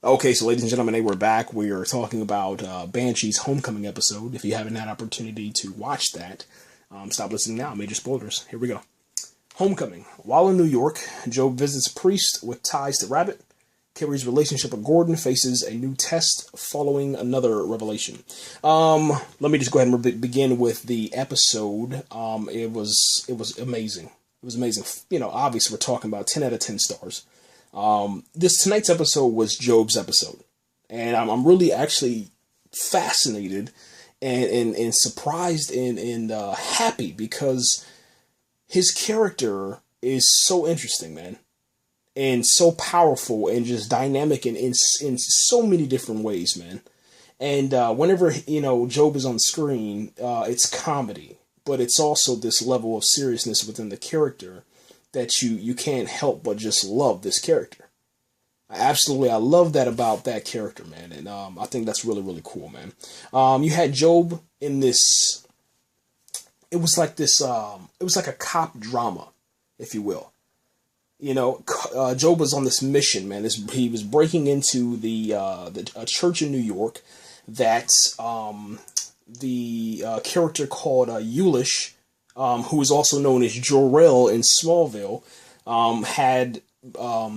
Okay, so ladies and gentlemen, hey, we're back. We are talking about Banshee's homecoming episode. If you haven't had opportunity to watch that, stop listening now. Major spoilers. Here we go. Homecoming. While in New York, Job visits a priest with ties to Rabbit. Carrie's relationship with Gordon faces a new test following another revelation. Let me just go ahead and begin with the episode. It was amazing. It was amazing. You know, obviously we're talking about 10 out of 10 stars. This tonight's episode was Job's episode, and I'm really actually fascinated and surprised and happy because his character is so interesting, man, and so powerful and just dynamic in so many different ways, man. And whenever Job is on screen, it's comedy, but it's also this level of seriousness within the character that you can't help but just love this character. I love that about that character, man, and I think that's really, really cool, man. You had Job in this. It was like this. It was like a cop drama, if you will. Job was on this mission, man. He was breaking into a church in New York that the character called Eulish, who is also known as Jor-El in Smallville, had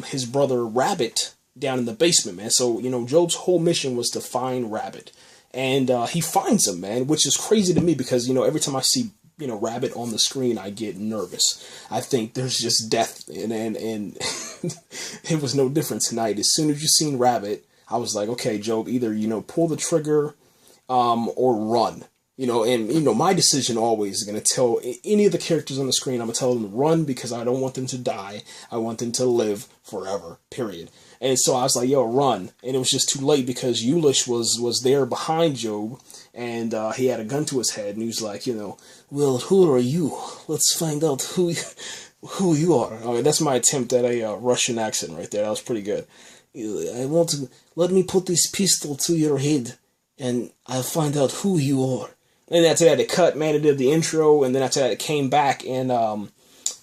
his brother Rabbit down in the basement, man. So, Job's whole mission was to find Rabbit. And he finds him, man, which is crazy to me because, every time I see, Rabbit on the screen, I get nervous. I think there's just death, and it was no different tonight. As soon as you seen Rabbit, I was like, okay, Job, either, pull the trigger or run. My decision always is going to tell any of the characters on the screen, I'm going to tell them to run because I don't want them to die. I want them to live forever, period. And so I was like, yo, run. And it was just too late because Eulish was there behind Job, and he had a gun to his head, and he was like, well, who are you? Let's find out who you are. I mean, that's my attempt at a Russian accent right there. That was pretty good. I want to, let me put this pistol to your head, and I'll find out who you are. And after that, it cut, man. It did the intro, and then after that, it came back, and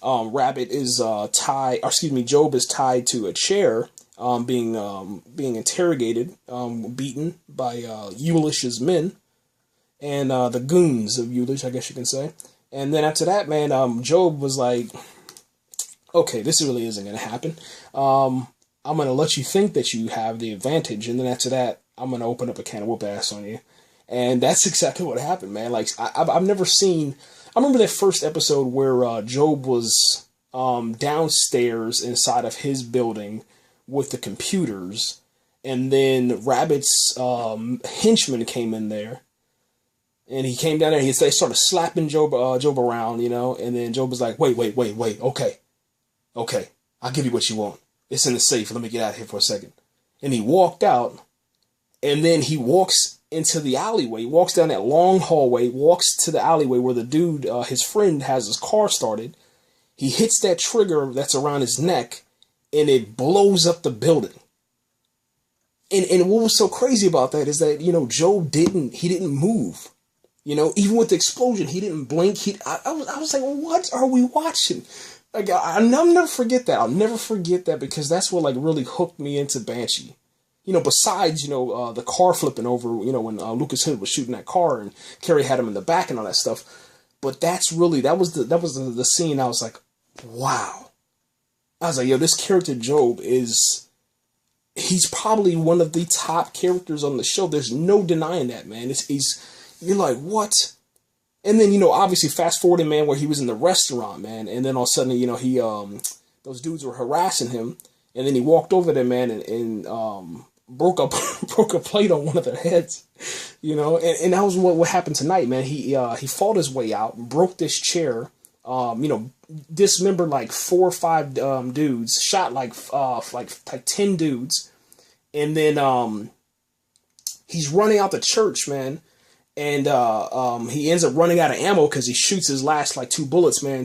Rabbit is Job is tied to a chair, being interrogated, beaten by Eulish's men, and the goons of Eulish, I guess you can say. And then after that, man, Job was like, okay, this really isn't going to happen. I'm going to let you think that you have the advantage, and then after that, I'm going to open up a can of whoop ass on you. And that's exactly what happened, man. Like, I've never seen... I remember that first episode where Job was downstairs inside of his building with the computers, and then Rabbit's henchman came in there, and he came down there, and they started slapping Job around, and then Job was like, wait, okay, I'll give you what you want. It's in the safe, let me get out of here for a second. And he walked out, and then he walks into the alleyway, walks down that long hallway, walks to the alleyway where the dude, his friend, has his car started. He hits that trigger that's around his neck, and it blows up the building. And what was so crazy about that is that, Job didn't move. Even with the explosion, he didn't blink. I was like, what are we watching? Like, I'll never forget that. I'll never forget that because that's what, really hooked me into Banshee. Besides, the car flipping over, when Lucas Hood was shooting that car and Carrie had him in the back and all that stuff. But that was the scene I was like, wow. I was like, yo, this character Job he's probably one of the top characters on the show. There's no denying that, man. You're like, what? And then, obviously fast forwarding, man, where he was in the restaurant, man. And then all of a sudden, he, those dudes were harassing him. And then he walked over there, man, and broke a plate on one of their heads, and that was what happened tonight, man. He fought his way out, broke this chair, dismembered like 4 or 5 dudes, shot like 10 dudes, and then he's running out the church, man. And he ends up running out of ammo because he shoots his last 2 bullets, man,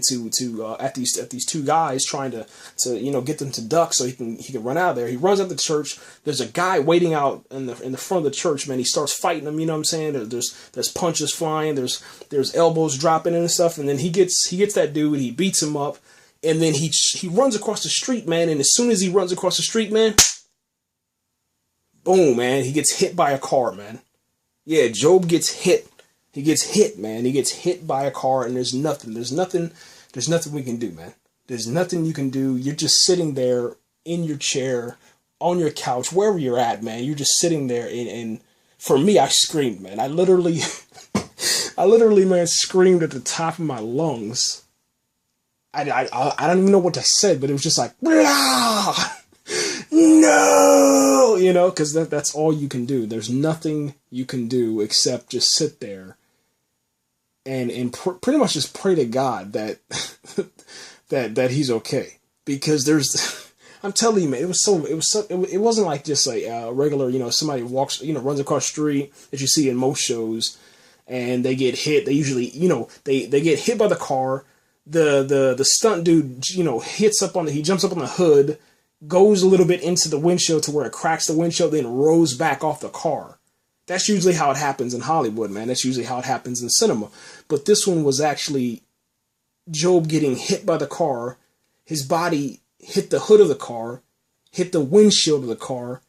at these 2 guys, trying to get them to duck so he can run out of there. He runs out the church. There's a guy waiting out in the front of the church, man. He starts fighting them. You know what I'm saying? There's punches flying. There's elbows dropping and stuff. And then he gets that dude. He beats him up, and then he runs across the street, man. And as soon as he runs across the street, man, Boom, man. He gets hit by a car, man. Yeah, Job gets hit. He gets hit, man. He gets hit by a car, and there's nothing we can do, man. There's nothing you can do. You're just sitting there in your chair, on your couch, wherever you're at, man. You're just sitting there, and for me, I screamed, man. I literally, man, screamed at the top of my lungs. I don't even know what I said, but it was just like, no, because that's all you can do. There's nothing you can do except just sit there and pretty much just pray to God that that he's okay. Because I'm telling you, man, it wasn't like just a regular, somebody walks, runs across the street that you see in most shows, and they get hit. They usually, they get hit by the car. The stunt dude, he jumps up on the hood, goes a little bit into the windshield to where it cracks the windshield, then rolls back off the car. That's usually how it happens in Hollywood, man. That's usually how it happens in cinema. But this one was actually Job getting hit by the car. His body hit the hood of the car, hit the windshield of the car,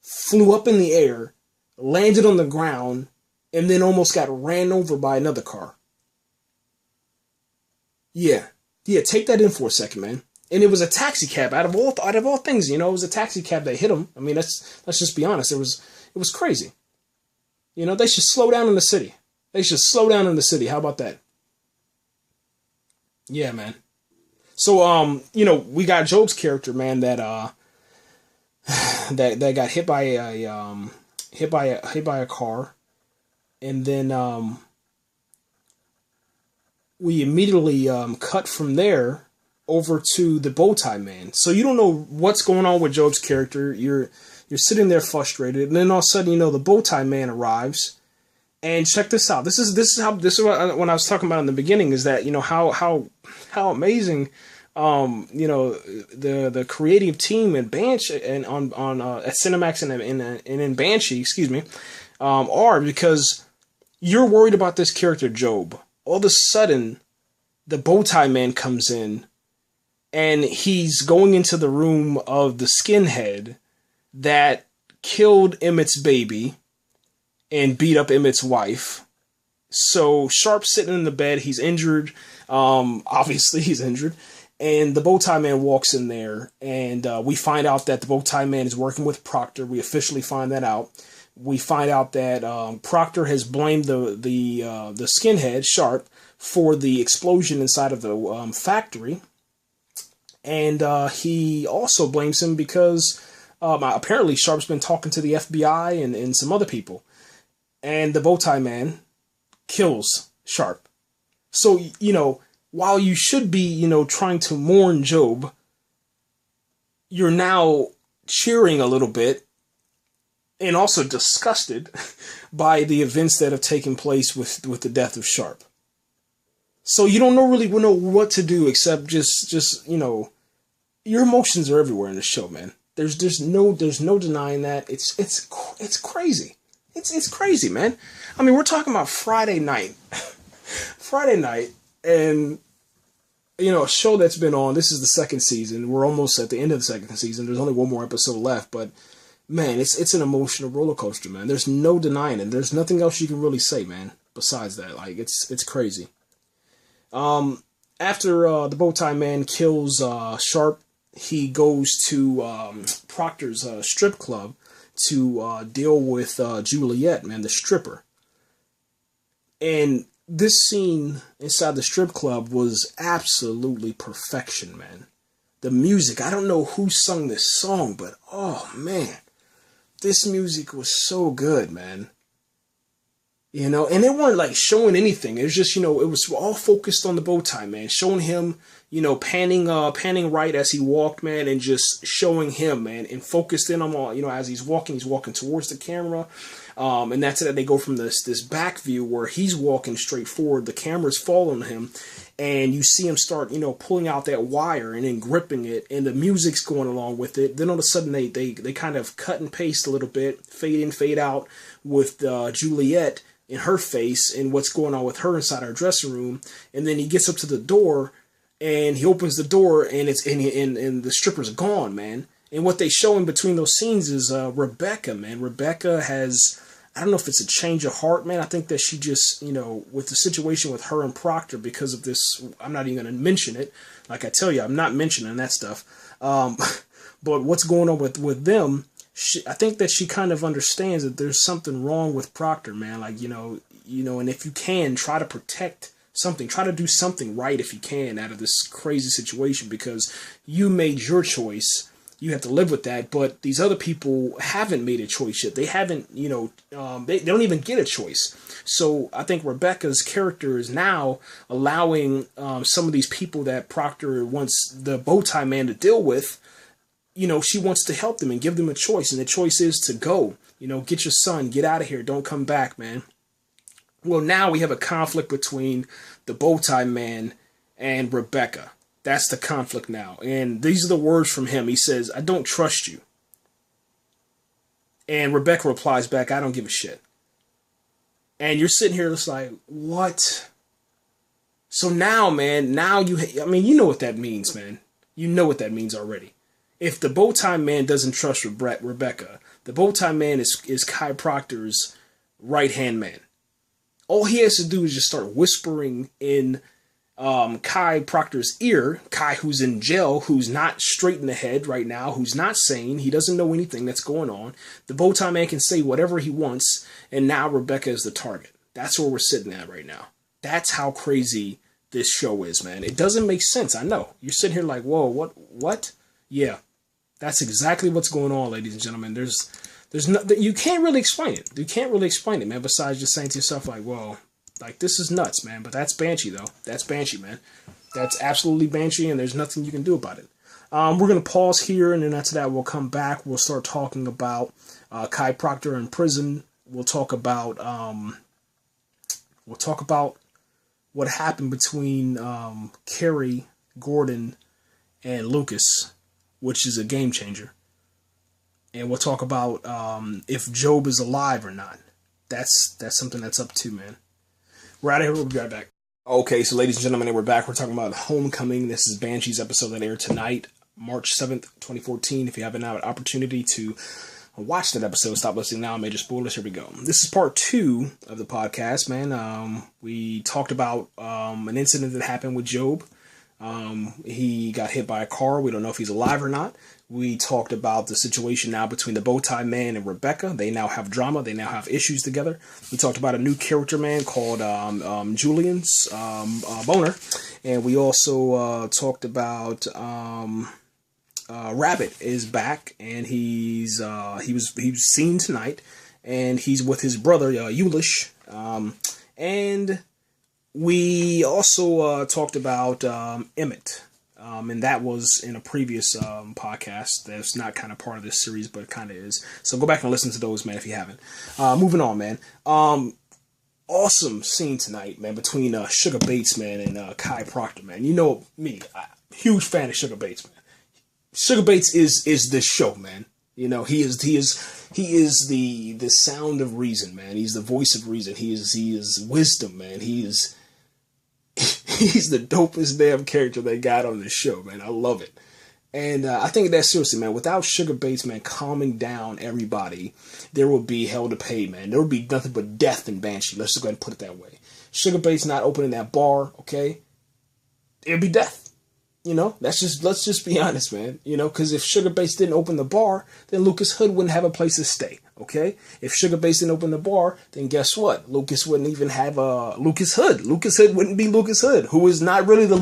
flew up in the air, landed on the ground, and then almost got ran over by another car. Yeah, take that in for a second, man. And it was a taxi cab out of all things, it was a taxi cab that hit him. I mean, let's just be honest. It was crazy. They should slow down in the city. How about that? Yeah, man. So, we got Job's character, man, that got hit by a car, and then we immediately cut from there over to the Bowtie Man. So you don't know what's going on with Job's character. You're sitting there frustrated, and then all of a sudden, the Bowtie Man arrives. And check this out. This is what when I was talking about in the beginning, is that how amazing the creative team at Banshee and on at Cinemax and in Banshee, excuse me, are, because you're worried about this character Job. All of a sudden, the Bowtie Man comes in, and he's going into the room of the skinhead that killed Emmett's baby and beat up Emmett's wife. So Sharp's sitting in the bed. He's injured. Obviously, he's injured. And the Bowtie Man walks in there, and we find out that the Bowtie Man is working with Proctor. We officially find that out. We find out that Proctor has blamed the skinhead, Sharp, for the explosion inside of the factory. And he also blames him because apparently Sharp's been talking to the FBI and some other people. And the Bowtie Man kills Sharp. So, while you should be, trying to mourn Job, you're now cheering a little bit and also disgusted by the events that have taken place with the death of Sharp. So you don't really know what to do except just your emotions are everywhere in the show, man. There's no denying that. It's crazy. It's crazy, man. I mean, we're talking about Friday night, and a show that's been on. This is the second season. We're almost at the end of the second season. There's only one more episode left, but man, it's an emotional roller coaster, man. There's no denying it. There's nothing else you can really say, man. Besides that, like it's crazy. After the Bowtie Man kills Sharp, he goes to Proctor's strip club to deal with Juliet, man, the stripper. And this scene inside the strip club was absolutely perfection, man. The music, I don't know who sung this song, but oh man, this music was so good, man. And they weren't like showing anything. It was just, it was all focused on the Bowtie Man, showing him, panning right as he walked, man, and just showing him, man, and focused in on all, as he's walking towards the camera. And that's it. They go from this back view where he's walking straight forward. The camera's following him, and you see him start, pulling out that wire and then gripping it, and the music's going along with it. Then all of a sudden they kind of cut and paste a little bit, fade in, fade out with Juliet in her face and what's going on with her inside our dressing room. And then he gets up to the door and he opens the door and the stripper's gone, man. And what they show in between those scenes is Rebecca, man. Rebecca has, I don't know if it's a change of heart, man. I think that she just, with the situation with her and Proctor because of this, I'm not even going to mention it. Like I tell you, I'm not mentioning that stuff. But what's going on with them, I think that she kind of understands that there's something wrong with Proctor, man. Like, and if you can, try to protect something, try to do something right if you can out of this crazy situation, because you made your choice. You have to live with that, but these other people haven't made a choice yet. They haven't, they don't even get a choice. So I think Rebecca's character is now allowing some of these people that Proctor wants the Bowtie Man to deal with, she wants to help them and give them a choice. And the choice is to go, get your son, get out of here, don't come back, man. Well, now we have a conflict between the Bowtie Man and Rebecca. That's the conflict now. And these are the words from him. He says, "I don't trust you." And Rebecca replies back, "I don't give a shit." And you're sitting here just like, what? So now, man, you know what that means, man. You know what that means already. If the Bowtie Man doesn't trust Rebecca, the Bowtie Man is Kai Proctor's right-hand man. All he has to do is just start whispering in Kai Proctor's ear, Kai who's in jail, who's not straight in the head right now, who's not sane, he doesn't know anything that's going on. The Bowtie Man can say whatever he wants, and now Rebecca is the target. That's where we're sitting at right now. That's how crazy this show is, man. It doesn't make sense, I know. You're sitting here like, whoa, what? Yeah, that's exactly what's going on, ladies and gentlemen. There's no, you can't really explain it. You can't really explain it, man, besides just saying to yourself like, whoa, like, this is nuts, man. But that's Banshee, though. That's Banshee, man. That's absolutely Banshee, and there's nothing you can do about it. We're going to pause here, and then after that, we'll come back. We'll start talking about Kai Proctor in prison. We'll talk about what happened between Carrie, Gordon, and Lucas, which is a game changer. And we'll talk about if Job is alive or not. That's something that's up to, man. We're out of here. We'll be right back. Okay, so ladies and gentlemen, we're back. We're talking about Homecoming. This is Banshee's episode that aired tonight, March 7th, 2014. If you haven't had an opportunity to watch that episode, stop listening now. Major spoilers. Here we go. This is part 2 of the podcast, man. We talked about an incident that happened with Job. He got hit by a car. We don't know if he's alive or not. We talked about the situation now between the Bowtie Man and Rebecca. They now have drama. They now have issues together. We talked about a new character, man, called Julian's Boner. And we also talked about Rabbit is back, and he was seen tonight, and he's with his brother, Yulish. And we also talked about Emmett. And that was in a previous podcast that's not kind of part of this series, but kind of is. So go back and listen to those, man, if you haven't. Moving on, man. Awesome scene tonight, man, between Sugar Bates, man, and Kai Proctor, man. You know me, huge fan of Sugar Bates, man. Sugar Bates is the show, man. You know, he is the sound of reason, man. He's the voice of reason. He is wisdom, man. He's the dopest damn character they got on this show, man. I love it. And I think that seriously, man, without Sugar Bates, man, calming down everybody, there will be hell to pay, man. There will be nothing but death in Banshee. Let's just go ahead and put it that way. Sugar Bates not opening that bar, okay? It'll be death. You know, let's just be honest, man. You know, because if Sugar Bates didn't open the bar, then Lucas Hood wouldn't have a place to stay. Okay, if Sugar Bates didn't open the bar, then guess what? Lucas wouldn't even have Lucas Hood. Lucas Hood wouldn't be Lucas Hood, who is not really the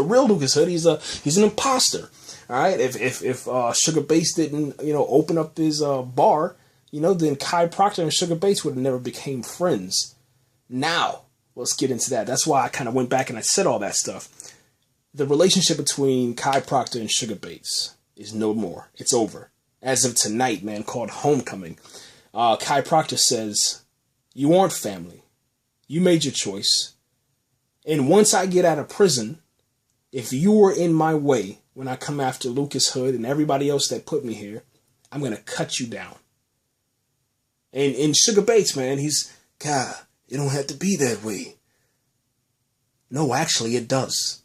real Lucas Hood. He's an imposter. All right. If Sugar Bates didn't open up his bar, then Kai Proctor and Sugar Bates would have never became friends. Now let's get into that. That's why I kind of went back and I said all that stuff. The relationship between Kai Proctor and Sugar Bates is no more. It's over. As of tonight, man, called Homecoming. Kai Proctor says, "You aren't family. You made your choice. And once I get out of prison, if you were in my way when I come after Lucas Hood and everybody else that put me here, I'm going to cut you down." And Sugar Bates, man, God, it don't have to be that way. No, actually, it does.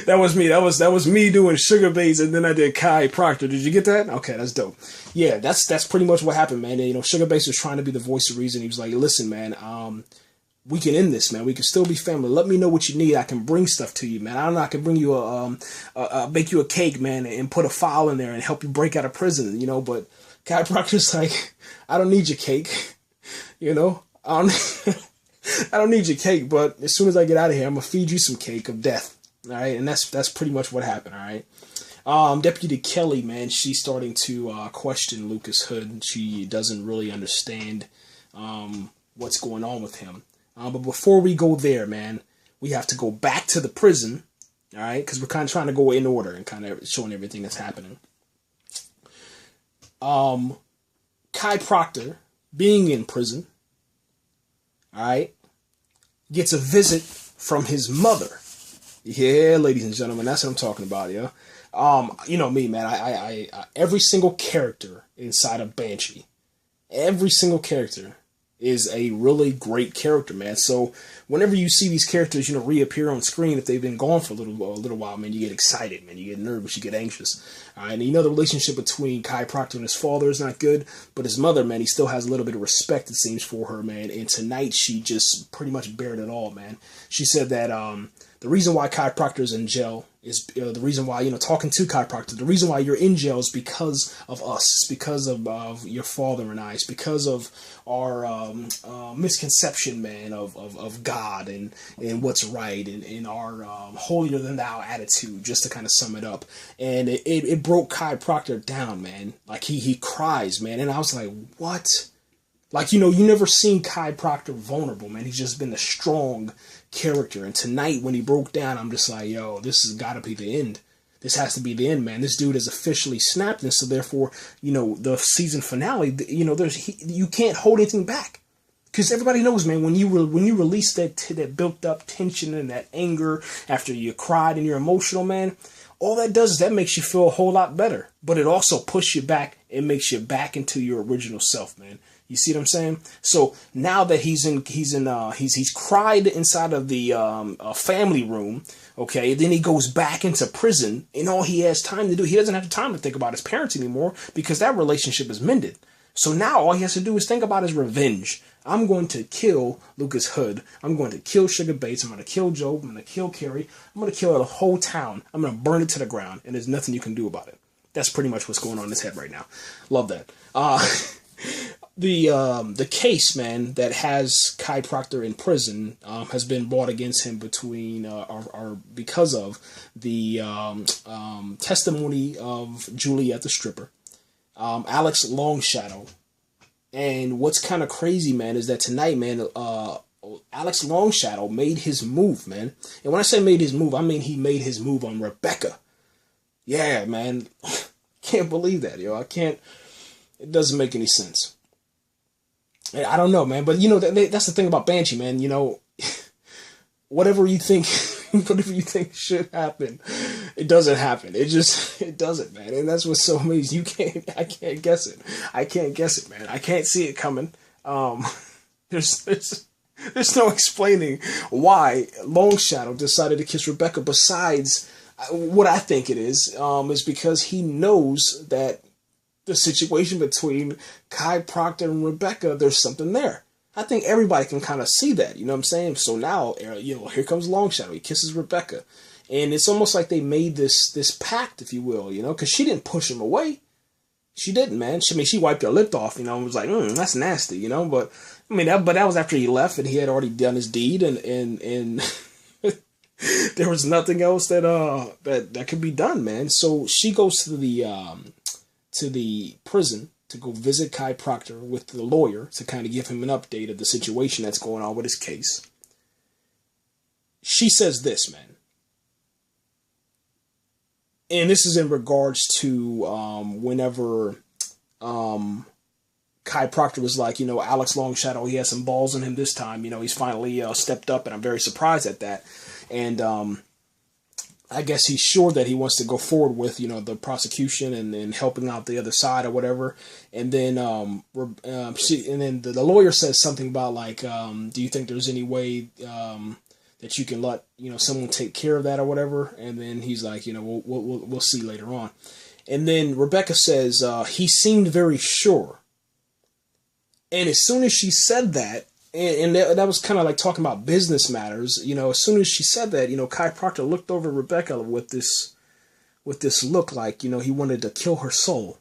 That was me. That was me doing Sugar Bass, and then I did Kai Proctor. Did you get that? Okay, that's dope. Yeah, that's pretty much what happened, man. And, you know, Sugar Bass was trying to be the voice of reason. He was like, listen, man, we can end this, man. We can still be family. Let me know what you need. I can bring stuff to you, man. I don't know. I can bring you make you a cake, man, and put a file in there and help you break out of prison, you know. But Kai Proctor's like, I don't need your cake, you know. I don't need your cake, but as soon as I get out of here, I'm gonna feed you some cake of death. All right, and that's pretty much what happened. All right. Deputy Kelly, man, she's starting to question Lucas Hood. She doesn't really understand what's going on with him. But before we go there, man, we have to go back to the prison, all right? Because we're kind of trying to go in order and kind of showing everything that's happening. Kai Proctor, being in prison, all right, gets a visit from his mother. Yeah, ladies and gentlemen, that's what I'm talking about, yeah. You know me, man. I every single character inside of Banshee, every single character is a really great character, man. So whenever you see these characters, you know, reappear on screen, if they've been gone for a little while, man, you get excited, man. You get nervous, you get anxious. All right, and you know the relationship between Kai Proctor and his father is not good, but his mother, man, he still has a little bit of respect, it seems, for her, man. And tonight, she just pretty much bared it all, man. She said that the reason why Kai Proctor is in jail is the reason why, you know, talking to Kai Proctor, the reason why you're in jail is because of us. It's because of your father and I. It's because of our misconception, man, of God and what's right and our holier than thou attitude, just to kind of sum it up. And it broke Kai Proctor down, man. Like he cries, man. And I was like, what? Like, you know, you never seen Kai Proctor vulnerable, man. He's just been a strong character. And tonight, when he broke down, I'm just like, yo, this has got to be the end. This has to be the end, man. This dude has officially snapped, and so therefore, you know, the season finale, you know, you can't hold anything back. Because everybody knows, man, when you release that built up tension and that anger after you cried and you're emotional, man, all that does is that makes you feel a whole lot better. But it also pushes you back. It makes you back into your original self, man. You see what I'm saying? So now that he's cried inside of the family room, okay, then he goes back into prison, and all he has time to do, he doesn't have time to think about his parents anymore because that relationship is mended. So now all he has to do is think about his revenge. I'm going to kill Lucas Hood. I'm going to kill Sugar Bass. I'm going to kill Job. I'm going to kill Carrie. I'm going to kill the whole town. I'm going to burn it to the ground, and there's nothing you can do about it. That's pretty much what's going on in his head right now. Love that. The case, man, that has Kai Proctor in prison has been brought against him because of the testimony of Juliet the stripper, Alex Longshadow, and what's kind of crazy, man, is that tonight, man, Alex Longshadow made his move, man. And when I say made his move, I mean he made his move on Rebecca. Yeah, man, can't believe that, yo. I can't. It doesn't make any sense. I don't know, man, but you know that's the thing about Banshee, man. You know, whatever you think should happen, it doesn't happen. It doesn't, man. And that's what's so amazing. I can't guess it. I can't guess it, man. I can't see it coming. There's no explaining why Longshadow decided to kiss Rebecca. Besides, what I think it is because he knows that the situation between Kai Proctor and Rebecca, there's something there. I think everybody can kind of see that, you know what I'm saying? So now, you know, here comes Longshadow. He kisses Rebecca. And it's almost like they made this pact, if you will, you know, because she didn't push him away. She didn't, man. She wiped her lip off, you know, and was like, that's nasty, you know? But, I mean, that was after he left and he had already done his deed and there was nothing else that could be done, man. So she goes to the prison to go visit Kai Proctor with the lawyer to kind of give him an update of the situation that's going on with his case. She says this, man. And this is in regards to whenever Kai Proctor was like, you know, Alex Longshadow, he has some balls in him this time. You know, he's finally stepped up, and I'm very surprised at that. And I guess he's sure that he wants to go forward with, you know, the prosecution and helping out the other side or whatever. And then the lawyer says something about like, do you think there's any way that you can let, someone take care of that or whatever. And then he's like, we'll see later on. And then Rebecca says, he seemed very sure. And as soon as she said that, and that was kind of like talking about business matters, as soon as she said that, Kai Proctor looked over at Rebecca with this look like, he wanted to kill her soul.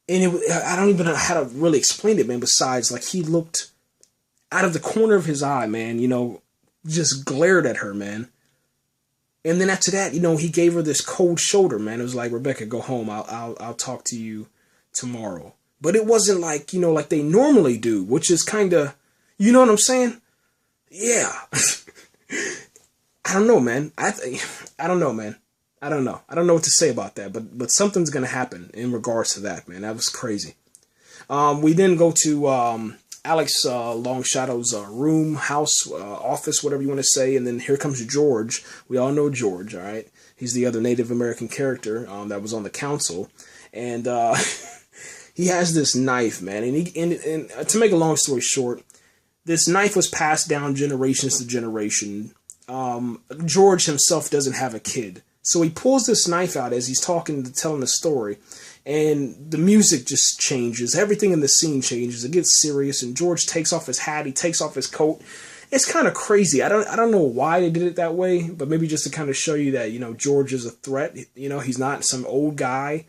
And I don't even know how to really explain it, man, besides, like, he looked out of the corner of his eye, man, just glared at her, man. And then after that, he gave her this cold shoulder, man. It was like, Rebecca, go home. I'll talk to you tomorrow. But it wasn't like, like they normally do, which is kind of, you know what I'm saying? Yeah. I don't know, man. I don't know, man. I don't know. I don't know what to say about that, but something's going to happen in regards to that, man. That was crazy. We then go to Alex Longshadow's room, house, office, whatever you want to say, and then here comes George. We all know George, all right? He's the other Native American character that was on the council, and he has this knife, man, and to make a long story short, this knife was passed down generations to generation. George himself doesn't have a kid, so he pulls this knife out as he's telling the story, and the music just changes. Everything in the scene changes. It gets serious, and George takes off his hat. He takes off his coat. It's kind of crazy. I don't know why they did it that way, but maybe just to kind of show you that, George is a threat. He's not some old guy.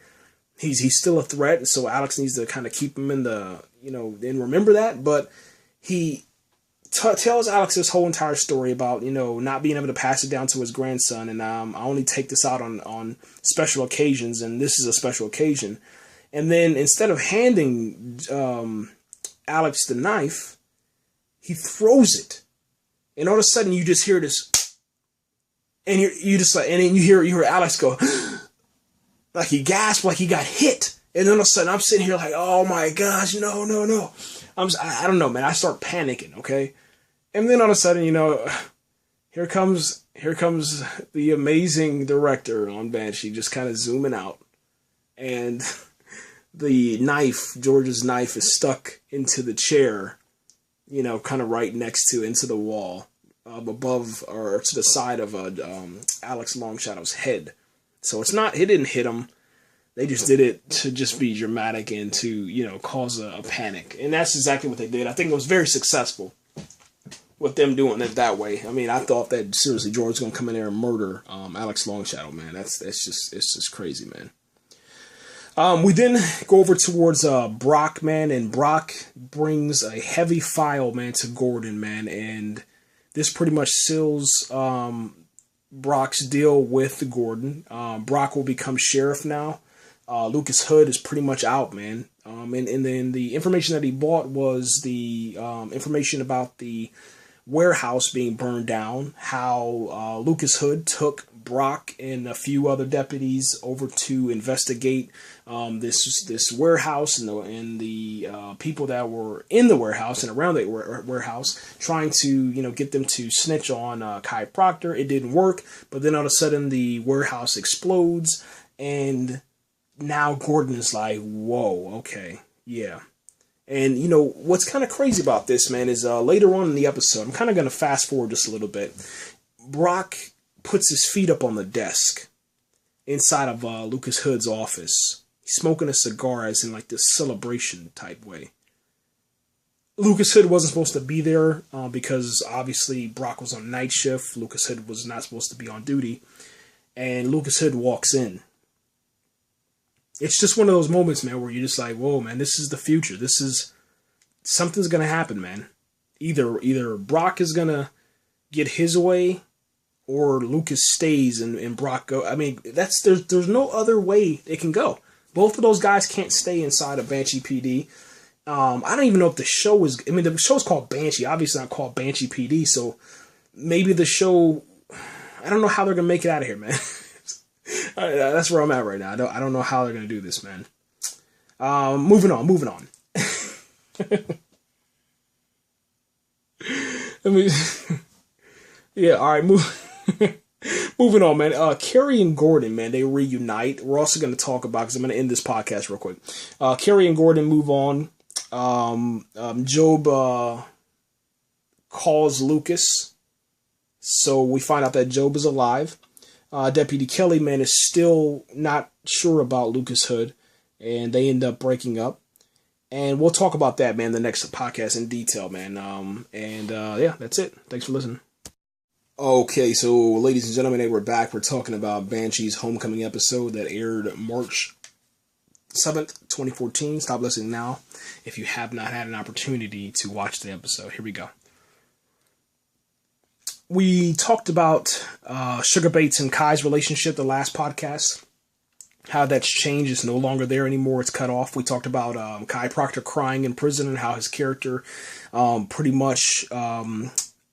He's still a threat, and so Alex needs to kind of keep him in the, and remember that. But he tells Alex this whole entire story about, not being able to pass it down to his grandson, and I only take this out on special occasions, and this is a special occasion. And then instead of handing Alex the knife, he throws it, and all of a sudden you just hear this, and you just like, and then you hear Alex go. Like he gasped, like he got hit. And then all of a sudden I'm sitting here like, oh my gosh, no. I don't know, man. I start panicking, okay? And then all of a sudden, here comes the amazing director on Banshee, just kind of zooming out. And the knife, George's knife, is stuck into the chair, kind of right next to, into the wall, above or to the side of Alex Longshadow's head. So it didn't hit him. They just did it to just be dramatic and to, cause a panic. And that's exactly what they did. I think it was very successful with them doing it that way. I mean, I thought that, seriously, George was going to come in there and murder Alex Longshadow, man. It's just crazy, man. We then go over towards Brock, man, and Brock brings a heavy file, man, to Gordon, man. And this pretty much seals Brock's deal with Gordon. Brock will become sheriff now. Lucas Hood is pretty much out, man. And then the information that he bought was the information about the warehouse being burned down, how Lucas Hood took Brock and a few other deputies over to investigate this warehouse and the people that were in the warehouse and around the warehouse, trying to get them to snitch on Kai Proctor. It didn't work, but then all of a sudden the warehouse explodes, and now Gordon is like, whoa, okay, yeah. And, what's kind of crazy about this, man, is later on in the episode, I'm kind of going to fast forward just a little bit. Brock puts his feet up on the desk inside of Lucas Hood's office. He's smoking a cigar as in like this celebration type way. Lucas Hood wasn't supposed to be there because obviously Brock was on night shift. Lucas Hood was not supposed to be on duty. And Lucas Hood walks in. It's just one of those moments, man, where you're just like, whoa, man, this is the future. Something's going to happen, man. Either Brock is going to get his way, or Lucas stays and Brock go. I mean, there's no other way it can go. Both of those guys can't stay inside of Banshee PD. I don't even know if the show is... I mean, the show's called Banshee. Obviously not called Banshee PD, so maybe the show... I don't know how they're going to make it out of here, man. That's where I'm at right now. I don't know how they're going to do this, man. Moving on. I mean, yeah, all right, moving on, man. Carrie and Gordon, man, they reunite. We're also going to talk about, because I'm going to end this podcast real quick. Carrie and Gordon move on. Job calls Lucas So we find out that Job is alive. Deputy Kelly, man, is still not sure about Lucas Hood, and they end up breaking up. And we'll talk about that, man, the next podcast in detail, man. Yeah, that's it. Thanks for listening. Okay, so ladies and gentlemen, we're back. We're talking about Banshee's homecoming episode that aired March 7th, 2014. Stop listening now if you have not had an opportunity to watch the episode. Here we go. We talked about Sugar Bates and Kai's relationship the last podcast. How that's changed. It's no longer there anymore. It's cut off. We talked about Kai Proctor crying in prison and how his character pretty much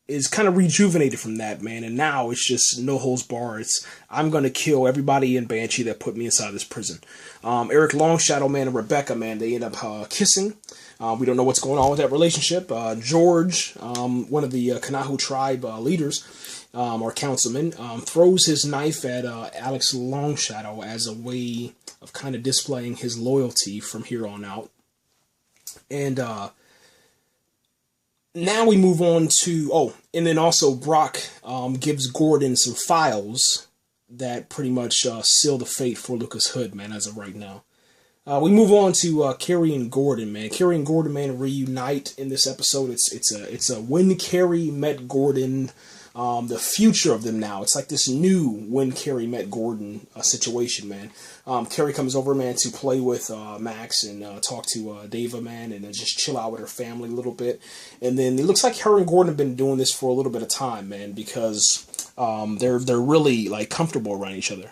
is kind of rejuvenated from that, man. And now it's just no holds barred. It's, I'm going to kill everybody in Banshee that put me inside this prison. Eric Longshadow, man, and Rebecca, man, they end up kissing. We don't know what's going on with that relationship. George, one of the Kanahu tribe leaders, or councilman, throws his knife at Alex Longshadow as a way of kind of displaying his loyalty from here on out. And now we move on to, and then also Brock gives Gordon some files that pretty much seal the fate for Lucas Hood, man, as of right now. We move on to Carrie and Gordon, man. Carrie and Gordon, man, reunite in this episode. It's a when Carrie met Gordon, the future of them now. It's like this new when Carrie met Gordon situation, man. Carrie comes over, man, to play with Max and talk to Dava, man, and just chill out with her family a little bit. And then it looks like her and Gordon have been doing this for a little bit of time, man, because they're really like comfortable around each other.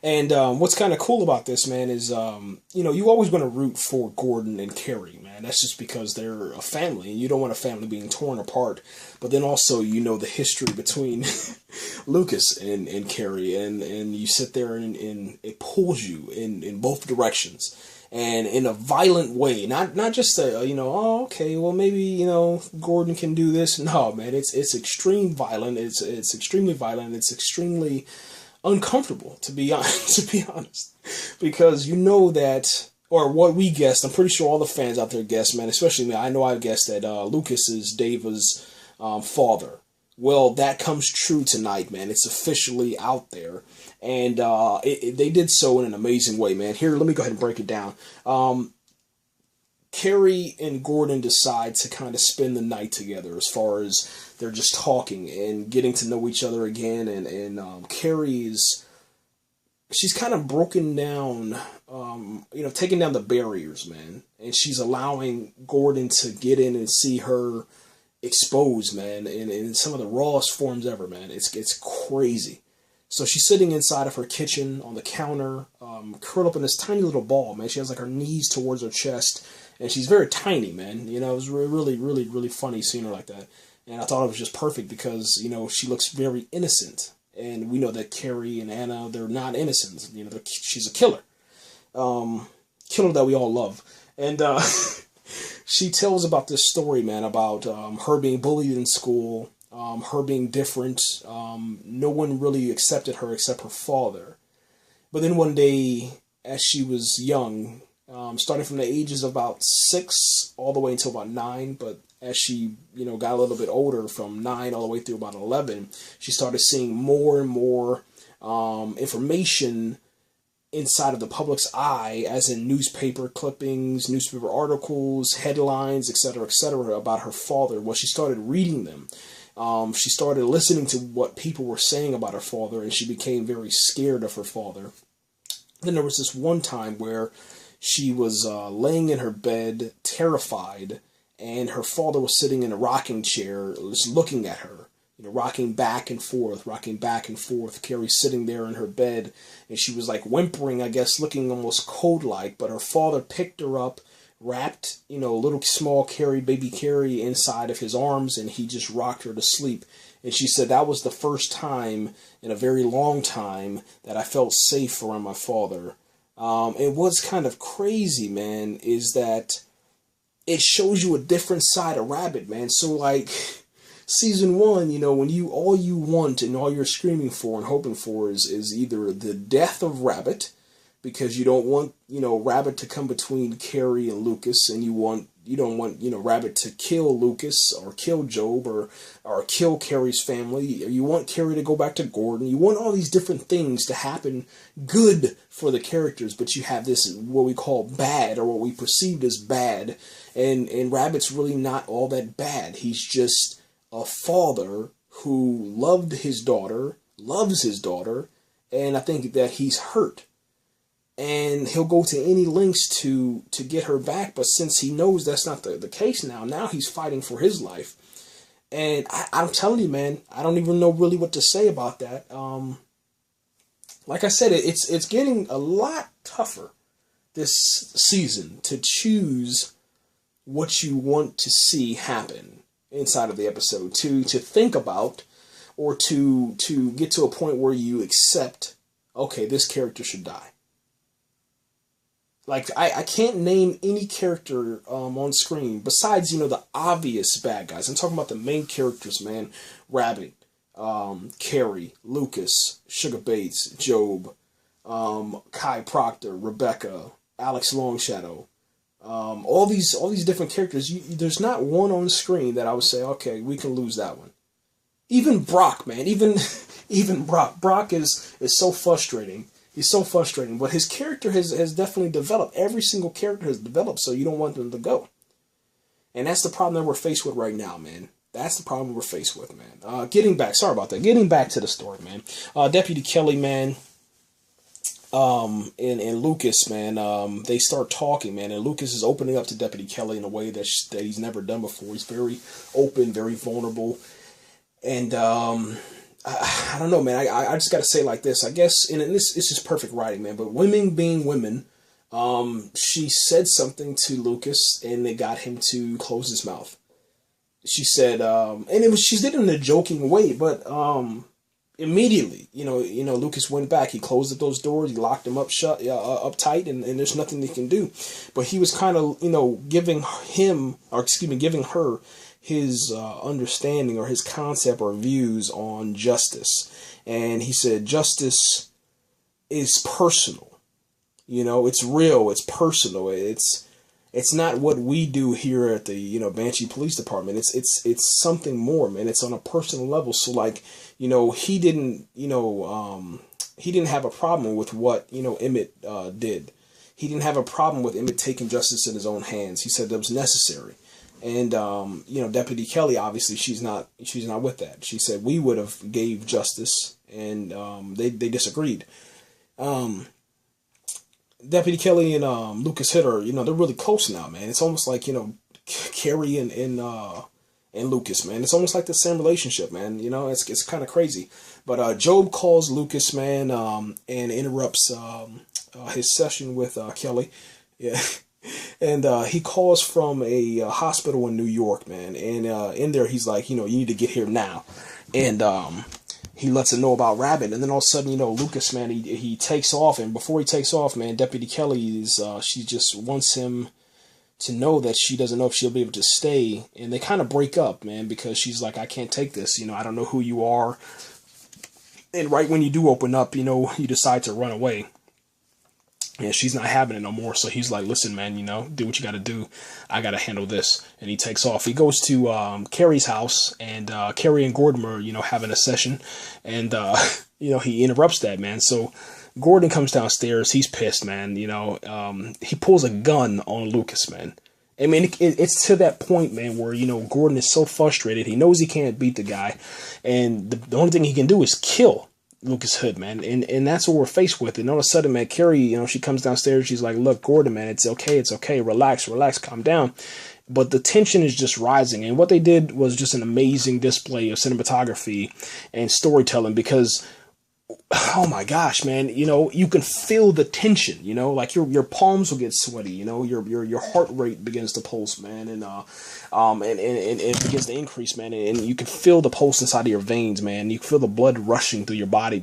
And what's kind of cool about this, man, is, you always want to root for Gordon and Carrie, man. That's just because they're a family, and you don't want a family being torn apart. But then also, the history between Lucas and Carrie, and you sit there and it pulls you in both directions. And in a violent way, not just okay, well, maybe, Gordon can do this. No, man, it's extreme violent. It's extremely violent. It's extremely uncomfortable, to be honest, because that, or what we guessed, I'm pretty sure all the fans out there guessed, man, especially me, I know I guessed that Lucas is Dava's father. Well, that comes true tonight, man. It's officially out there, and they did so in an amazing way, man. Here, let me go ahead and break it down. Carrie and Gordon decide to kind of spend the night together, as far as they're just talking and getting to know each other again. And Carrie's, she's kind of broken down, taking down the barriers, man. And she's allowing Gordon to get in and see her exposed, man, in some of the rawest forms ever, man. It's crazy. So she's sitting inside of her kitchen on the counter, curled up in this tiny little ball, man. She has like her knees towards her chest, and she's very tiny, man. It was really, really, really funny seeing her like that. And I thought it was just perfect because, she looks very innocent. And we know that Carrie and Anna, they're not innocent. She's a killer. Killer that we all love. And she tells about this story, man, about her being bullied in school, her being different. No one really accepted her except her father. But then one day, as she was young, starting from the ages of about 6 all the way until about 9, but as she, got a little bit older, from 9 all the way through about 11, she started seeing more and more information inside of the public's eye, as in newspaper clippings, newspaper articles, headlines, etc., about her father. Well, she started reading them. She started listening to what people were saying about her father, and she became very scared of her father. Then there was this one time where she was laying in her bed, terrified, and her father was sitting in a rocking chair, just looking at her, rocking back and forth. Carrie's sitting there in her bed, and she was like whimpering, I guess, looking almost cold-like, but her father picked her up, wrapped, little small Carrie, baby Carrie, inside of his arms, and he just rocked her to sleep. And she said that was the first time in a very long time that I felt safe around my father. And what's kind of crazy, man, is that it shows you a different side of Rabbit, man. So, like, season 1, when all you want and all you're screaming for and hoping for is either the death of Rabbit, because you don't want, Rabbit to come between Carrie and Lucas, and you don't want, Rabbit to kill Lucas or kill Job or kill Carrie's family. You want Carrie to go back to Gordon. You want all these different things to happen good for the characters, but you have this, what we call bad, or what we perceived as bad, and Rabbit's really not all that bad. He's just a father who loves his daughter, and I think that he's hurt. And he'll go to any lengths to get her back, but since he knows that's not the case now he's fighting for his life. And I'm telling you, man, I don't even know really what to say about that. Like I said, it's getting a lot tougher this season to choose what you want to see happen inside of the episode, to think about, or to get to a point where you accept, okay, this character should die. Like, I can't name any character on screen besides, the obvious bad guys. I'm talking about the main characters, man. Rabbit, Carrie, Lucas, Sugar Bates, Job, Kai Proctor, Rebecca, Alex Longshadow. All these different characters. There's not one on screen that I would say, okay, we can lose that one. Even Brock, man. Even Brock. Brock is so frustrating. He's so frustrating, but his character has definitely developed. Every single character has developed, so you don't want them to go. And that's the problem that we're faced with right now, man. That's the problem we're faced with, man. Getting back to the story, man. Deputy Kelly, man, and Lucas, man, they start talking, man, and Lucas is opening up to Deputy Kelly in a way that he's never done before. He's very open, very vulnerable, and I don't know, man. I just got to say it like this. I guess, and this is just perfect writing, man. But women being women, she said something to Lucas, and it got him to close his mouth. She said, and she did it in a joking way, but immediately, Lucas went back. He closed up those doors. He locked them up up tight, and there's nothing they can do. But he was kind of, giving her his understanding or his concept or views on justice. And he said justice is personal. It's real, it's personal. It's not what we do here at the, Banshee Police Department. It's something more, man. It's on a personal level. So like, he didn't have a problem with what, Emmett did. He didn't have a problem with Emmett taking justice in his own hands. He said that was necessary. And, Deputy Kelly, obviously, she's not with that. She said we would have gave justice, and they disagreed. Deputy Kelly and Lucas Hitter, they're really close now, man. It's almost like, Carrie and Lucas, man. It's almost like the same relationship, man. It's kind of crazy. But Job calls Lucas, man, and interrupts his session with Kelly. Yeah. And he calls from a hospital in New York, man. And in there, he's like, you need to get here now. And he lets him know about Rabbit. And then all of a sudden, Lucas, man, he takes off. And before he takes off, man, Deputy Kelly she just wants him to know that she doesn't know if she'll be able to stay. And they kind of break up, man, because she's like, I can't take this. I don't know who you are. And right when you do open up, you decide to run away. And she's not having it no more. So he's like, listen, man, do what you got to do. I got to handle this. And he takes off. He goes to Carrie's house, and Carrie and Gordon are, having a session. And, he interrupts that, man. So Gordon comes downstairs. He's pissed, man. He pulls a gun on Lucas, man. I mean, it's to that point, man, where, Gordon is so frustrated. He knows he can't beat the guy. And the only thing he can do is kill Lucas Hood, man, and that's what we're faced with. And all of a sudden, man, Carrie, she comes downstairs. She's like, look, Gordon, man, it's okay, relax, calm down. But the tension is just rising. And what they did was just an amazing display of cinematography and storytelling, because, oh my gosh, man, you can feel the tension, like your palms will get sweaty, your heart rate begins to pulse, man, and it begins to increase, man, and you can feel the pulse inside of your veins, man. You can feel the blood rushing through your body,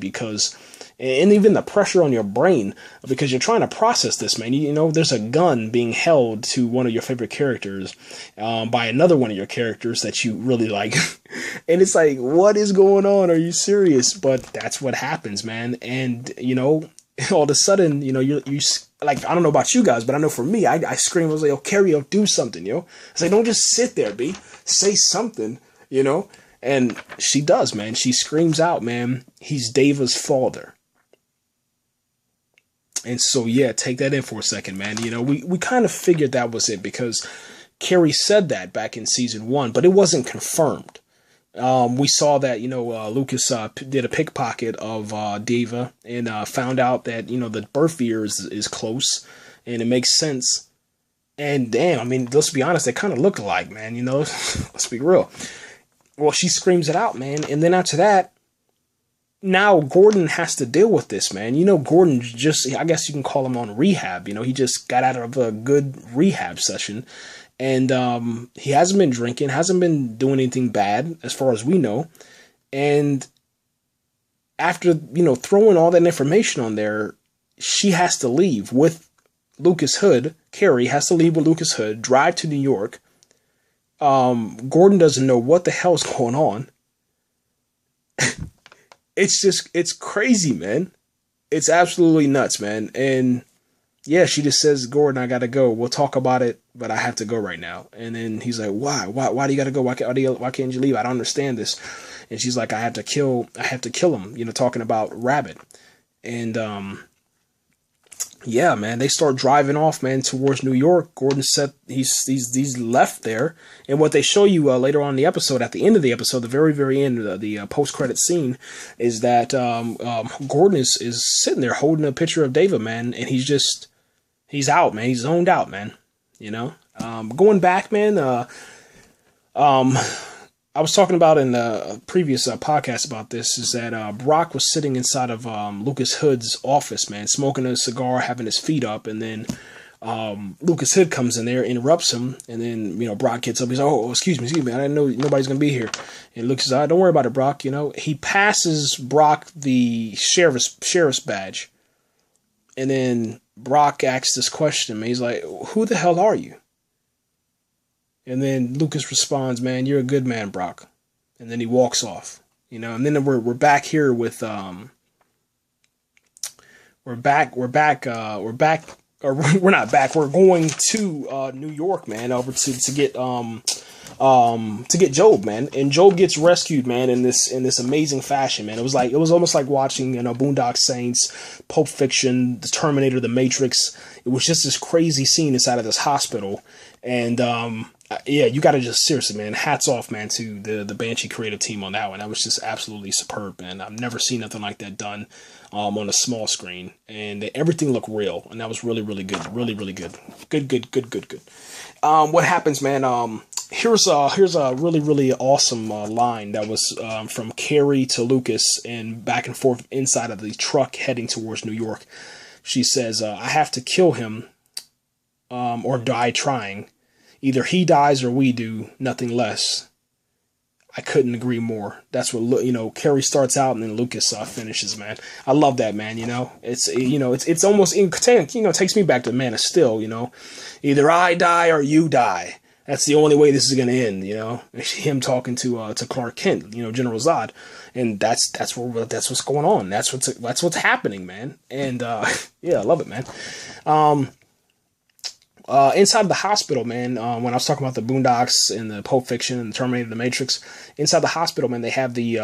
and even the pressure on your brain, because you're trying to process this, man. There's a gun being held to one of your favorite characters by another one of your characters that you really like. And it's like, what is going on? Are you serious? But that's what happens, man. And, all of a sudden, you like, I don't know about you guys, but I know for me, I scream. I was like, yo, Carrie, yo, do something, yo. It's like, don't just sit there, B. Say something, And she does, man. She screams out, man, he's Dava's father. And so, yeah, take that in for a second, man. We kind of figured that was it because Carrie said that back in season 1, but it wasn't confirmed. We saw that, Lucas did a pickpocket of Dava and found out that, the birth year is close and it makes sense. And damn, I mean, let's be honest, they kind of look alike, man, let's be real. Well, she screams it out, man. And then after that, now Gordon has to deal with this, man. Gordon just, I guess you can call him on rehab. He just got out of a good rehab session. And he hasn't been drinking, hasn't been doing anything bad as far as we know. And after, throwing all that information on there, she has to leave with Lucas Hood. Carrie has to leave with Lucas Hood, drive to New York. Gordon doesn't know what the hell's going on. It's crazy, man. It's absolutely nuts, man. And yeah, she just says, Gordon, I gotta go. We'll talk about it, but I have to go right now. And then he's like, why? Why do you gotta go? Why can't you leave? I don't understand this. And she's like, I have to kill him, talking about Rabbit. And, yeah, man, they start driving off, man, towards New York. Gordon said he's left there. And what they show you later on in the episode, at the end of the episode, the very, very end, the post-credit scene, is that Gordon is sitting there holding a picture of Dava, man, and he's out, man. He's zoned out, man. Going back, man, I was talking about in the previous podcast about this, is that Brock was sitting inside of Lucas Hood's office, man, smoking a cigar, having his feet up, and then Lucas Hood comes in there, interrupts him, and then, Brock gets up, he's like, oh, excuse me, I didn't know nobody's going to be here. And Lucas says, don't worry about it, Brock, He passes Brock the sheriff's badge, and then Brock asks this question, man, he's like, who the hell are you? And then Lucas responds, man, you're a good man, Brock. And then he walks off, and then we're back here with, we're going to, New York, man, over to get Job, man. And Job gets rescued, man, in this amazing fashion, man. It was almost like watching, Boondock Saints, Pulp Fiction, The Terminator, The Matrix. It was just this crazy scene inside of this hospital. And, yeah, you got to just, seriously, man, hats off, man, to the Banshee creative team on that one. That was just absolutely superb, man. I've never seen nothing like that done on a small screen. And everything looked real. And that was really, really good. Really, really good. Good. What happens, man, here's a really, really awesome line that was from Carrie to Lucas and back and forth inside of the truck heading towards New York. She says, I have to kill him or die trying. Either he dies or we do, nothing less. I couldn't agree more. That's what, Carrie starts out and then Lucas finishes, man. I love that, man, It's almost, takes me back to Man of Steel, Either I die or you die. That's the only way this is going to end, Him talking to Clark Kent, General Zod. And that's what's going on. That's what's happening, man. And, yeah, I love it, man. Inside the hospital, man, when I was talking about the Boondocks and the Pulp Fiction and the Terminator, the Matrix, inside the hospital, man, they have the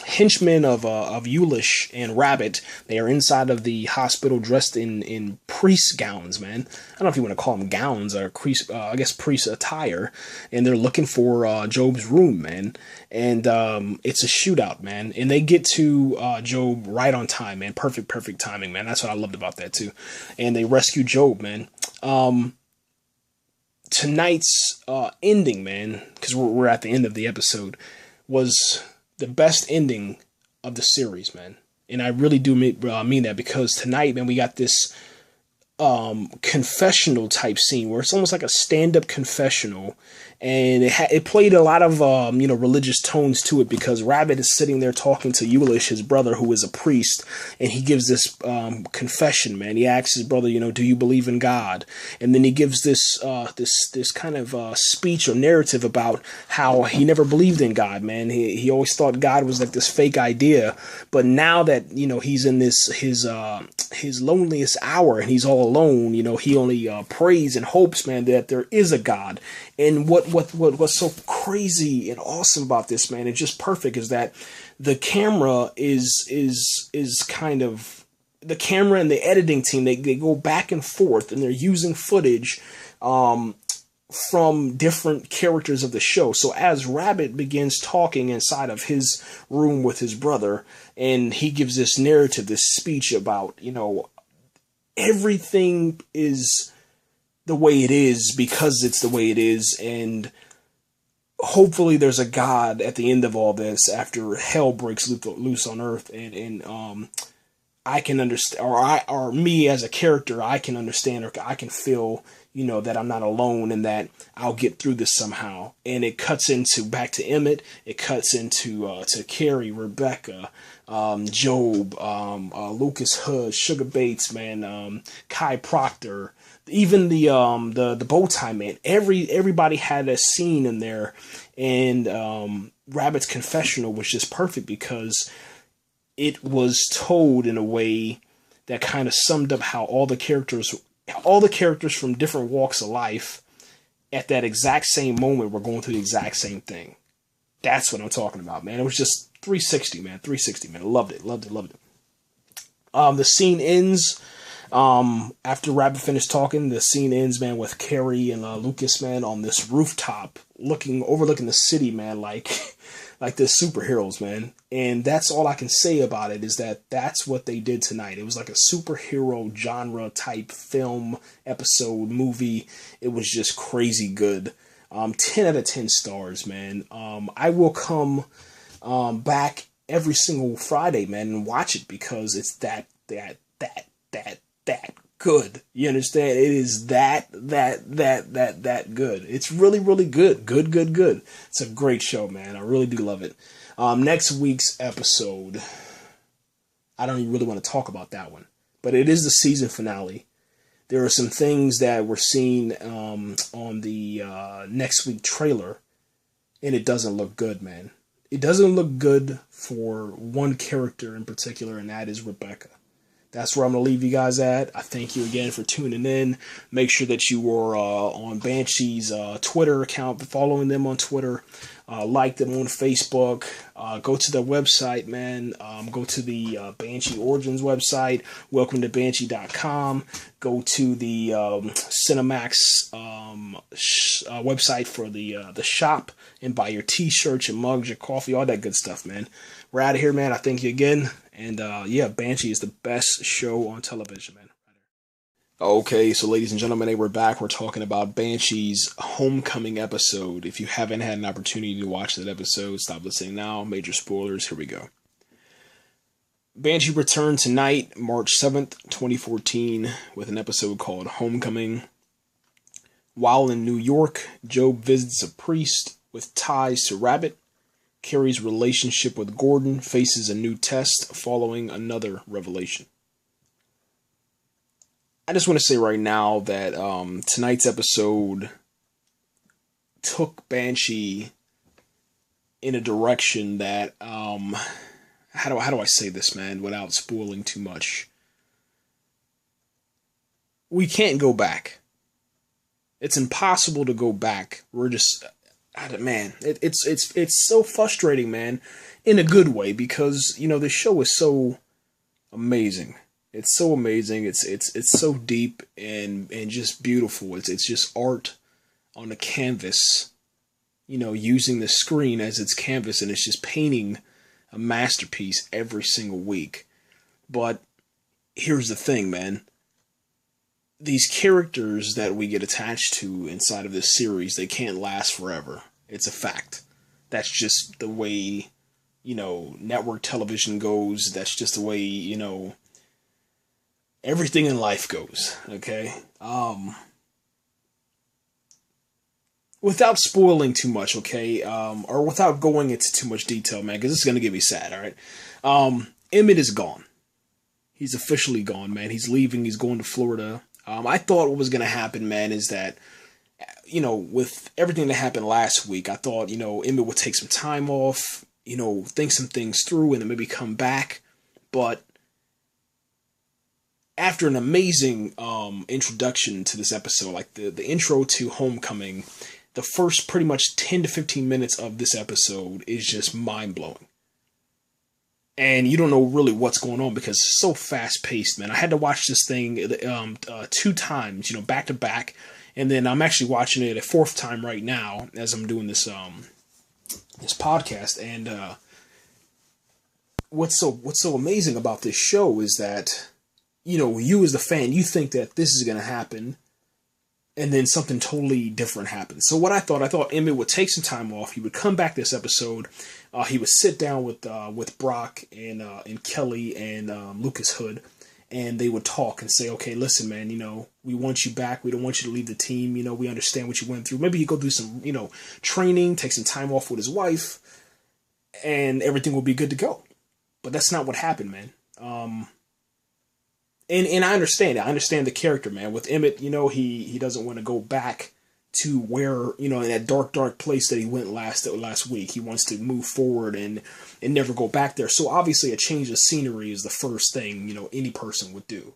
henchmen of Yulish and Rabbit. They are inside of the hospital dressed in priest gowns, man. I don't know if you want to call them gowns or I guess priest attire, and they're looking for Job's room, man. And it's a shootout, man. And they get to Job right on time, man. Perfect timing, man. That's what I loved about that too. And they rescue Job, man. Tonight's ending, man, because we're at the end of the episode, was the best ending of the series, man. And I really do mean that, because tonight, man, we got this confessional type scene where it's almost like a stand-up confessional, and it played a lot of religious tones to it, because Rabbit is sitting there talking to Yulish, his brother, who is a priest, and he gives this confession, man. He asks his brother, do you believe in God? And then he gives this kind of speech or narrative about how he never believed in God, man. He always thought God was like this fake idea, but now that he's in his loneliest hour and he's all alone, he only prays and hopes, man, that there is a God. And what's so crazy and awesome about this, man, and just perfect, is that the camera is kind of, the camera and the editing team, they go back and forth, and they're using footage from different characters of the show. So as Rabbit begins talking inside of his room with his brother, and he gives this narrative, this speech about, everything is the way it is because it's the way it is, and hopefully there's a God at the end of all this after hell breaks loose on Earth, and I can understand, or me as a character, I can understand, or I can feel, that I'm not alone, and that I'll get through this somehow. And it cuts into back to Emmett. It cuts into to Carrie, Rebecca, Job, Lucas Hood, Sugar Bates, man, Kai Proctor, even the Bowtie Man. Everybody had a scene in there, and Rabbit's confessional was just perfect because it was told in a way that kind of summed up how all the characters from different walks of life at that exact same moment were going through the exact same thing. That's what I'm talking about, man. It was just 360, man. 360, man. I loved it. The scene ends after Rabbit finished talking. The scene ends, man, with Carrie and Lucas, man, on this rooftop overlooking the city, man, like they're superheroes, man. And that's all I can say about it, is that that's what they did tonight. It was like a superhero genre type film, episode, movie. It was just crazy good. 10 out of 10 stars, man. I will come back every single Friday, man, and watch it, because it's that good. You understand? It is that good. It's really, really good. Good. It's a great show, man. I really do love it. Next week's episode, I don't even really want to talk about that one, but it is the season finale. There are some things that we're seeing on the next week trailer, and it doesn't look good, man. It doesn't look good for one character in particular, and that is Rebecca. That's where I'm going to leave you guys at. I thank you again for tuning in. Make sure that you are on Banshee's Twitter account, following them on Twitter, like them on Facebook, go to their website, man. Go to the Banshee Origins website, welcome to Banshee.com. Go to the Cinemax website for the shop, and buy your t-shirts, your mugs, your coffee, all that good stuff, man. We're out of here, man. I thank you again. And Banshee is the best show on television, man. Okay, so ladies and gentlemen, we're back. We're talking about Banshee's homecoming episode. If you haven't had an opportunity to watch that episode, stop listening now. Major spoilers. Here we go. Banshee returned tonight, March 7th, 2014, with an episode called Homecoming. While in New York, Job visits a priest with ties to Rabbit. Carrie's relationship with Gordon faces a new test following another revelation. I just want to say right now that tonight's episode took Banshee in a direction that, how do I say this, man, without spoiling too much? We can't go back. It's impossible to go back. We're just... Man, it's so frustrating, man, in a good way, because the show is so amazing. It's so amazing. It's so deep and just beautiful. It's just art on a canvas, using the screen as its canvas, and it's just painting a masterpiece every single week. But here's the thing, man. These characters that we get attached to inside of this series, they can't last forever. It's a fact. That's just the way, network television goes. That's just the way, everything in life goes, okay? Without spoiling too much, okay, or without going into too much detail, man, because this is going to get me sad, all right? Emmett is gone. He's officially gone, man. He's leaving. He's going to Florida. I thought what was going to happen, man, is that, with everything that happened last week, I thought, Emmett would take some time off, think some things through, and then maybe come back. But after an amazing introduction to this episode, like the intro to Homecoming, the first pretty much 10 to 15 minutes of this episode is just mind-blowing. And you don't know really what's going on because it's so fast-paced, man. I had to watch this thing 2 times, back to back. And then I'm actually watching it a 4th time right now as I'm doing this this podcast. And what's so amazing about this show is that, you as the fan, you think that this is going to happen, and then something totally different happens. So what I thought Emmett would take some time off. He would come back this episode. He would sit down with Brock and Kelly and Lucas Hood, and they would talk and say, okay, listen, man, we want you back. We don't want you to leave the team. We understand what you went through. Maybe you go do some, training, take some time off with his wife, and everything will be good to go. But that's not what happened, man. And I understand it. I understand the character, man. With Emmett, he doesn't want to go back to where, in that dark place that he went last week. He wants to move forward and never go back there. So obviously a change of scenery is the first thing, any person would do.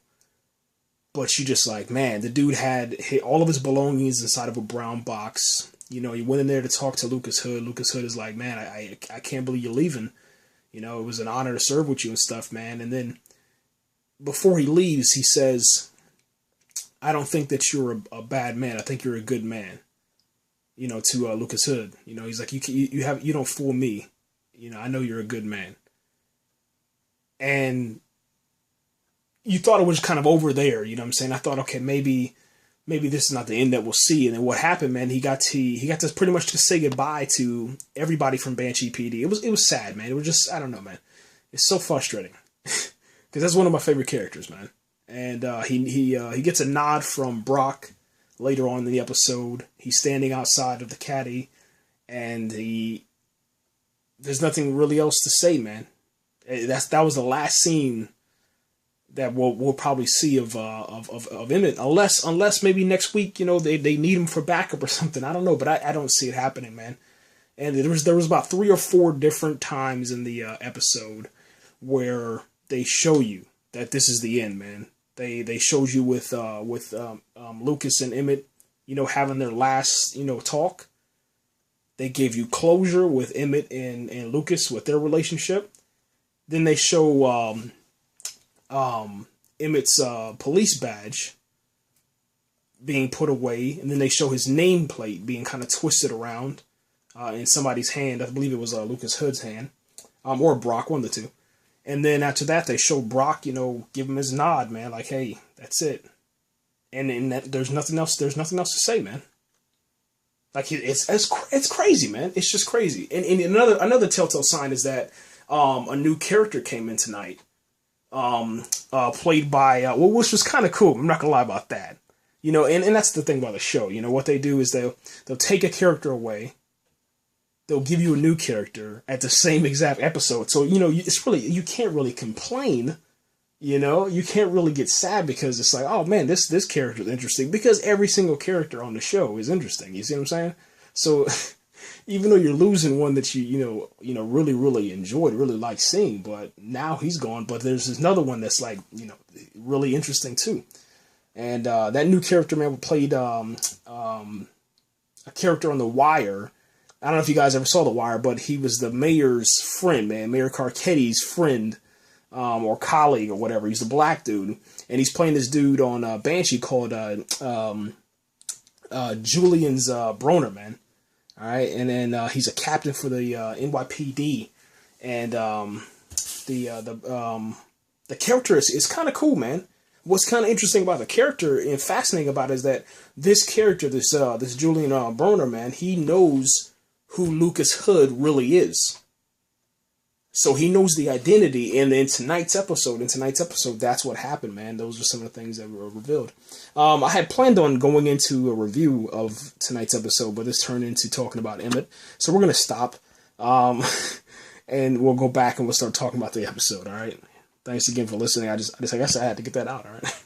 But you just like, man, the dude had all of his belongings inside of a brown box. He went in there to talk to Lucas Hood. Lucas Hood is like, man, I can't believe you're leaving. It was an honor to serve with you and stuff, man. And then before he leaves, he says, I don't think that you're a bad man. I think you're a good man, to Lucas Hood. He's like, you don't fool me. I know you're a good man. And you thought it was kind of over there, you know what I'm saying? I thought, okay, maybe this is not the end that we'll see. And then what happened, man, he got to pretty much just say goodbye to everybody from Banshee PD. It was sad, man. It was just, I don't know, man. It's so frustrating. Because that's one of my favorite characters, man. And he gets a nod from Brock later on in the episode. He's standing outside of the caddy, and there's nothing really else to say, man. That was the last scene that we'll probably see of Emmett, unless maybe next week, they need him for backup or something. I don't know, but I don't see it happening, man. And there was about 3 or 4 different times in the episode where they show you that this is the end, man. They showed you with Lucas and Emmett, having their last, talk. They gave you closure with Emmett and Lucas with their relationship. Then they show Emmett's police badge being put away, and then they show his nameplate being kind of twisted around in somebody's hand. I believe it was Lucas Hood's hand, or Brock, one of the two. And then after that, they show Brock, give him his nod, man, like, hey, that's it. And there's nothing else. There's nothing else to say, man. Like, it's crazy, man. It's just crazy. And another telltale sign is that a new character came in tonight, played by which was kind of cool. I'm not gonna lie about that. And that's the thing about the show. What they do is they'll take a character away. They'll give you a new character at the same exact episode. So, it's really, you can't really complain, you can't really get sad because it's like, oh man, this character is interesting, because every single character on the show is interesting. You see what I'm saying? So even though you're losing one that you really, really enjoyed, really like seeing, but now he's gone, but there's another one that's like, really interesting too. And, that new character, man, played, a character on The Wire. I don't know if you guys ever saw The Wire, but he was the mayor's friend, man. Mayor Carcetti's friend, or colleague or whatever. He's the black dude. And he's playing this dude on Banshee called Julian's Broner, man. All right. And then he's a captain for the NYPD. And the character is kind of cool, man. What's kind of interesting about the character and fascinating about it is that this character, this Julian Broner, man, he knows who Lucas Hood really is. So he knows the identity, and in tonight's episode, that's what happened, man. Those are some of the things that were revealed. I had planned on going into a review of tonight's episode, but this turned into talking about Emmett. So we're going to stop, and we'll go back and we'll start talking about the episode, all right? Thanks again for listening. I guess I had to get that out, all right?